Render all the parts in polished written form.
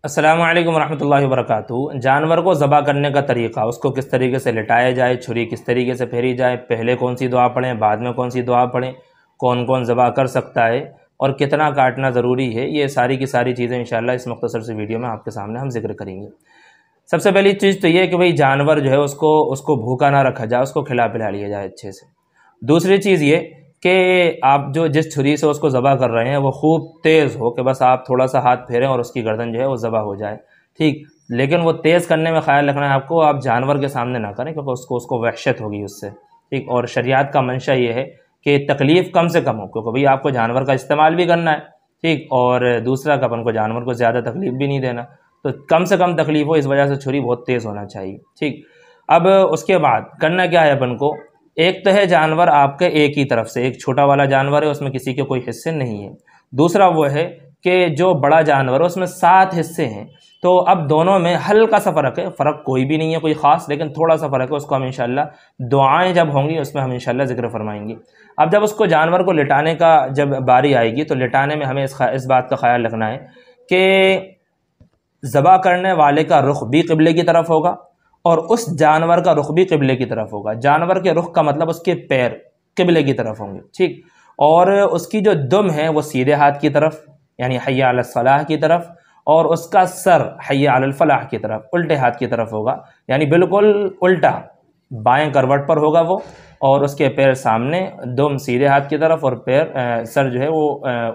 अस्सलामु अलैकुम रहमतुल्लाहि व बरकातुहू। जानवर को ज़बह करने का तरीक़ा, उसको किस तरीके से लिटाया जाए, छुरी किस तरीके से फेरी जाए, पहले कौन सी दुआ पढ़ें, बाद में कौन सी दुआ पढ़ें, कौन कौन ज़बह कर सकता है और कितना काटना ज़रूरी है, ये सारी की सारी चीज़ें इंशाअल्लाह इस मुख्तसर से वीडियो में आपके सामने हम जिक्र करेंगे। सबसे पहली चीज़ तो ये है कि भाई जानवर जो है उसको भूखा ना रखा जाए, उसको खिला पिला लिया जाए अच्छे से। दूसरी चीज़ ये कि आप जो जिस छुरी से उसको ज़बह कर रहे हैं वो खूब तेज़ हो कि बस आप थोड़ा सा हाथ फेरें और उसकी गर्दन जो है वो ज़बह हो जाए, ठीक। लेकिन वो तेज़ करने में ख्याल रखना है आपको, आप जानवर के सामने ना करें क्योंकि उसको वहशत होगी उससे, ठीक। और शरीयत का मंशा ये है कि तकलीफ़ कम से कम हो, क्योंकि भाई आपको जानवर का इस्तेमाल भी करना है, ठीक। और दूसरा कि अपन को जानवर को ज़्यादा तकलीफ़ भी नहीं देना, तो कम से कम तकलीफ़ हो, इस वजह से छुरी बहुत तेज़ होना चाहिए, ठीक। अब उसके बाद करना क्या है अपन को, एक तो है जानवर आपके एक ही तरफ से, एक छोटा वाला जानवर है उसमें किसी के कोई हिस्से नहीं है। दूसरा वो है कि जो बड़ा जानवर है उसमें 7 हिस्से हैं, तो अब दोनों में हल्का सा फ़र्क है, फ़र्क कोई भी नहीं है कोई ख़ास, लेकिन थोड़ा सा फ़र्क है, उसको हम इंशाअल्लाह दुआएं जब होंगी उसमें हम इंशाअल्लाह ज़िक्र फरमाएंगे। अब जब उसको जानवर को लिटाने का जब बारी आएगी तो लिटाने में हमें इस बात का ख्याल रखना है कि ज़बह करने वाले का रुख भी क़िबले की तरफ होगा और उस जानवर का रुख भी क़िबले की तरफ होगा। जानवर के रुख का मतलब उसके पैर क़िबले की तरफ होंगे, ठीक। और उसकी जो दुम है वो सीधे हाथ की तरफ यानी हय्या अलस सलाह की तरफ, और उसका सर हय्या अलल फलाह की तरफ उल्टे हाथ की तरफ होगा, यानी बिल्कुल उल्टा बाएं करवट पर होगा वो, और उसके पैर सामने, दुम सीधे हाथ की तरफ और पैर सर जो है वो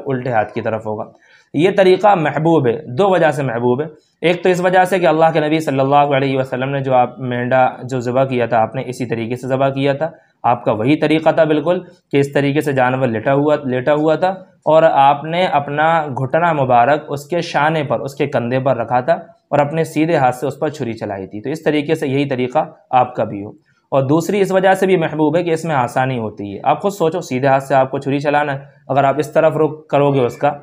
उल्टे हाथ की तरफ होगा। ये तरीक़ा महबूब है, दो वजह से महबूब है। एक तो इस वजह से कि अल्लाह के नबी सल्लल्लाहु अलैहि वसल्लम ने जो आप मेंढा जो ज़बह किया था, आपने इसी तरीके से ज़बह किया था, आपका वही तरीक़ा था बिल्कुल कि इस तरीके से जानवर लेटा हुआ था और आपने अपना घुटना मुबारक उसके शाने पर, उसके कंधे पर रखा था और अपने सीधे हाथ से उस पर छुरी चलाई थी। तो इस तरीके से यही तरीक़ा आपका भी हो। और दूसरी इस वजह से भी महबूब है कि इसमें आसानी होती है। आप खुद सोचो, सीधे हाथ से आपको छुरी चलाना है, अगर आप इस तरफ रुख करोगे उसका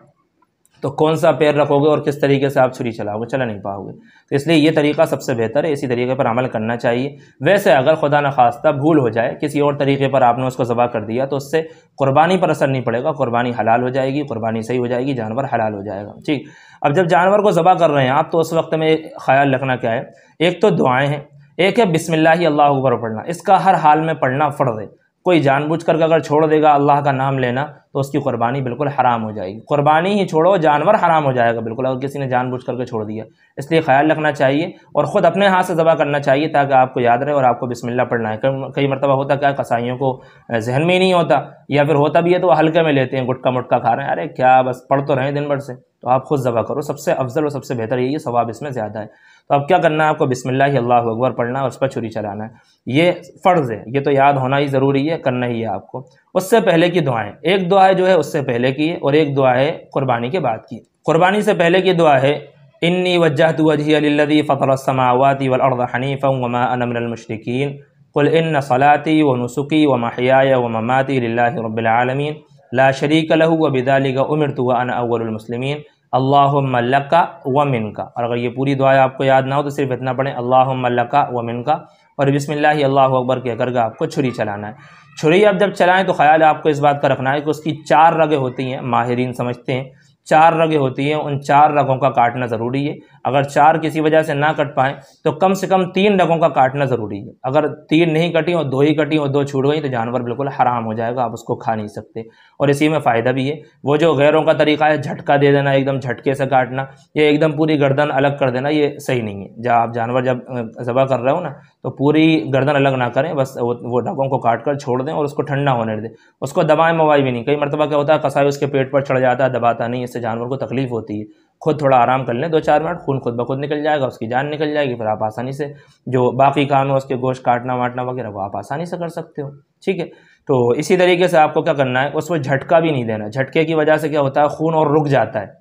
तो कौन सा पैर रखोगे और किस तरीके से आप छुरी चलाओगे, चला नहीं पाओगे। तो इसलिए ये तरीका सबसे बेहतर है, इसी तरीके पर अमल करना चाहिए। वैसे अगर खुदा न खास्ता भूल हो जाए, किसी और तरीके पर आपने उसको ज़बह कर दिया तो उससे कुर्बानी पर असर नहीं पड़ेगा, कुर्बानी हलाल हो जाएगी, कुर्बानी सही हो जाएगी, जानवर हलाल हो जाएगा, ठीक। अब जब जानवर को ज़बह कर रहे हैं आप तो उस वक्त में ख्याल रखना क्या है, एक तो दुआएँ हैं, एक है बिस्मिल्लाह अल्लाहु अकबर पढ़ना, इसका हर हाल में पढ़ना फ़र्ज़ है। कोई जानबूझ कर अगर छोड़ देगा अल्लाह का नाम लेना तो उसकी कुर्बानी बिल्कुल हराम हो जाएगी। कुर्बानी ही छोड़ो, जानवर हराम हो जाएगा बिल्कुल अगर किसी ने जानबूझ करके छोड़ दिया। इसलिए ख्याल रखना चाहिए और ख़ुद अपने हाथ से ज़बह करना चाहिए ताकि आपको याद रहे और आपको बिस्मिल्लाह पढ़ना है। कई मरतबा होता क्या, कसाईयों को जहन में ही नहीं होता, या फिर होता भी है तो वो हल्के में लेते हैं, गुटका मुटका खा रहे हैं, अरे क्या बस पढ़ तो रहे हैं दिन भर से। तो आप खुद ज़बह करो, सबसे अफजल और सबसे बेहतर यही है, सवाब इसमें ज़्यादा है। तो अब क्या करना है, आपको बिस्मिल्लाह अल्लाहु अकबर पढ़ना है और उस पर छुरी चलाना है। ये फ़र्ज़ है, ये तो याद होना ही ज़रूरी है, करना ही है आपको। उससे पहले की दुआएं, एक दुआ जो है उससे पहले की है और एक दुआ है कुर्बानी के बाद की। कुर्बानी से पहले की दुआ है इन्नी वज्जहतु वजहिया लिल्लज़ी फ़तरस समावाति वल अर्ज़ हनीफ़न वमा अना मिनल मुश्रिकीन कुल इन्न सलाती व नुसुकी व महयाया व ममाती लिल्लाहि रब्बिल आलमीन ला शरीका लहु व बिज़ालिका उमिरतु व अना अव्वलुल मुस्लिमीन अल्लाहुम्मा लका व मिनका। और अगर ये पूरी दुआ आपको याद ना हो तो सिर्फ इतना पढ़ें, अल्लाहुम्मा लका व मिनका, और बिस्मिल्लाह अल्लाहु अकबर कह करके आपको छुरी चलाना है। छुरी अब जब चलाएं तो ख्याल आपको इस बात का रखना है कि उसकी 4 रगें होती हैं, माहिरीन समझते हैं 4 रगें होती हैं, उन 4 रगों का काटना ज़रूरी है। अगर 4 किसी वजह से ना कट पाएँ तो कम से कम 3 रगों का काटना ज़रूरी है। अगर 3 नहीं कटी और 2 ही कटी और 2 छूट गई तो जानवर बिल्कुल हराम हो जाएगा, आप उसको खा नहीं सकते। और इसी में फ़ायदा भी है, वो जो गैरों का तरीका है झटका दे देना, एकदम झटके से काटना, ये एकदम पूरी गर्दन अलग कर देना, ये सही नहीं है। जब आप जानवर जब ज़बह कर रहे हो ना तो पूरी गर्दन अलग ना करें, बस वो रगों को काट कर छोड़ दें और उसको ठंडा होने दें, उसको दबाएं मवाई भी नहीं। कई मरतबा क्या होता है, कसाई उसके पेट पर चढ़ जाता है, दबाता नहीं, इससे जानवर को तकलीफ़ होती है। खुद थोड़ा आराम कर लें 2-4 मिनट, खून खुद ब खुद निकल जाएगा, उसकी जान निकल जाएगी, फिर आप आसानी से जो बाकी काम है उसके गोश्त काटना वाटना वगैरह वो आप आसानी से कर सकते हो, ठीक है। तो इसी तरीके से आपको क्या करना है, उसमें झटका भी नहीं देना। झटके की वजह से क्या होता है, खून और रुक जाता है,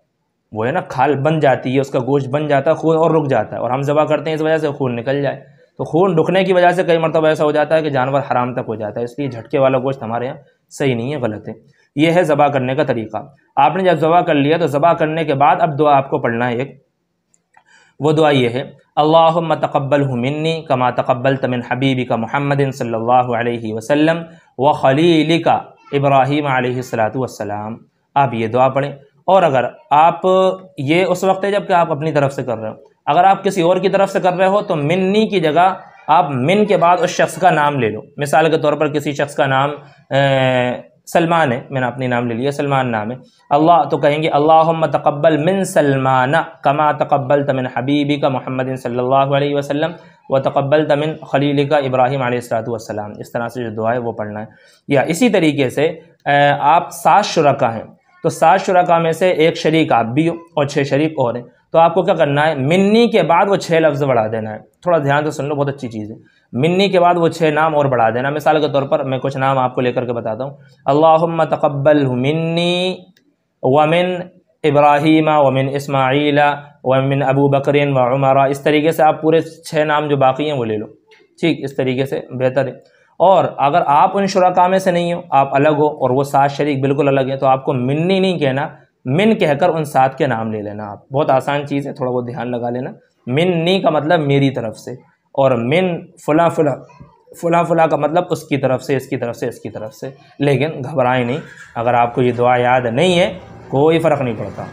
वो है ना खाल बन जाती है, उसका गोश्त बन जाता है, खून और रुक जाता है, और हम ज़बह करते हैं इस वजह से खून निकल जाए। तो खून रुकने की वजह से कई मरतबा ऐसा हो जाता है कि जानवर हराम तक हो जाता है। इसलिए झटके वाला गोश्त हमारे यहाँ सही नहीं है, गलत है। ये है ज़बह करने का तरीका। आपने जब ज़बह कर लिया तो ज़बह करने के बाद अब दुआ आपको पढ़ना है एक, वो दुआ ये है अल्लाहुम्मा तक़ब्बलहु मिन्नी कमा तक़ब्बलत मिन हबीबिका मुहम्मदिन सल्लल्लाहु अलैहि वसल्लम व खलीलिका इब्राहीम अलैहिस्सलातु वस्सलाम। आप ये दुआ पढ़ें और अगर आप ये उस वक्त है जबकि आप अपनी तरफ से कर रहे हो। अगर आप किसी और की तरफ से कर रहे हो तो मिन्नी की जगह आप मिन के बाद उस शख्स का नाम ले लो। मिसाल के तौर पर किसी शख्स का नाम सलमान है, मैंने अपनी नाम ले लिया, सलमान नाम है। अल्लाह तो कहेंगे अल्लाहुम्मा तक़ब्बल मिन सलमाना कमा तक़ब्बलत मिन हबीबिका मुहम्मदिन सल्लल्लाहु अलैहि वसल्लम व तक़ब्बलत मिन खलीलिका इब्राहीम अलैहिस्सलातु वस्सलाम। इस तरह से जो दुआ है वो पढ़ना है। या इसी तरीके से आप 7 शुरका हैं, तो 7 शुरका में से एक शरीक आप भी हो और 6 शरीक और हैं, तो आपको क्या करना है, मिन्नी के बाद वो 6 लफ्ज़ बढ़ा देना है। थोड़ा ध्यान से सुन लो, बहुत अच्छी चीज़ है। मिन्नी के बाद वो 6 नाम और बढ़ा देना। मिसाल के तौर पर मैं कुछ नाम आपको लेकर के बताता हूँ। अल्लाहुम्मा तक़ब्बल मिन्नी व मिन इब्राहीमा व मिन इस्माईला व मिन अबू बकरिन व उमरा। इस तरीके से आप पूरे 6 नाम जो बाकी हैं वो ले लो। ठीक, इस तरीके से बेहतर है। और अगर आप उन शुरका में से नहीं हो, आप अलग हो और वो 7 शरीक बिल्कुल अलग हैं, तो आपको मिन्नी नहीं कहना, मिन कहकर उन 7 के नाम ले लेना। आप बहुत आसान चीज़ है, थोड़ा बहुत ध्यान लगा लेना। मिन्नी का मतलब मेरी तरफ से, और मिन फुला फुला फुला फुला का मतलब उसकी तरफ से, इसकी तरफ से, इसकी तरफ से। लेकिन घबराएं नहीं, अगर आपको ये दुआ याद नहीं है कोई फ़र्क नहीं पड़ता,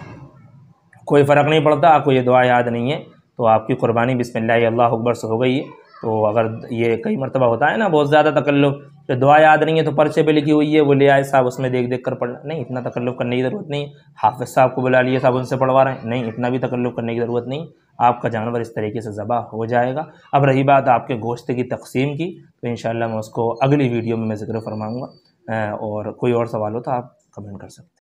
कोई फ़र्क नहीं पड़ता। आपको ये दुआ याद नहीं है तो आपकी कुर्बानी बिस्मिल्लाह अल्लाहु अकबर से हो गई है। तो अगर ये कई मरतबा होता है ना बहुत ज़्यादा तकल्लुफ़, तो दुआ याद नहीं है तो पर्चे पे लिखी हुई है वो ले आए साहब, उसमें देख देख कर पढ़ना, नहीं, इतना तकल्लुफ़ करने की ज़रूरत नहीं है। हाफ़िज़ साहब को बुला लिए, साहब उनसे पढ़वा रहे हैं, नहीं, इतना भी तकल्लुफ़ करने की ज़रूरत नहीं। आपका जानवर इस तरीके से ज़बह हो जाएगा। अब रही बात आपके गोश्त की तकसीम की, तो इंशाअल्लाह मैं उसको अगली वीडियो में मैं ज़िक्र फरमाऊँगा। और कोई और सवाल हो तो आप कमेंट कर सकते हैं।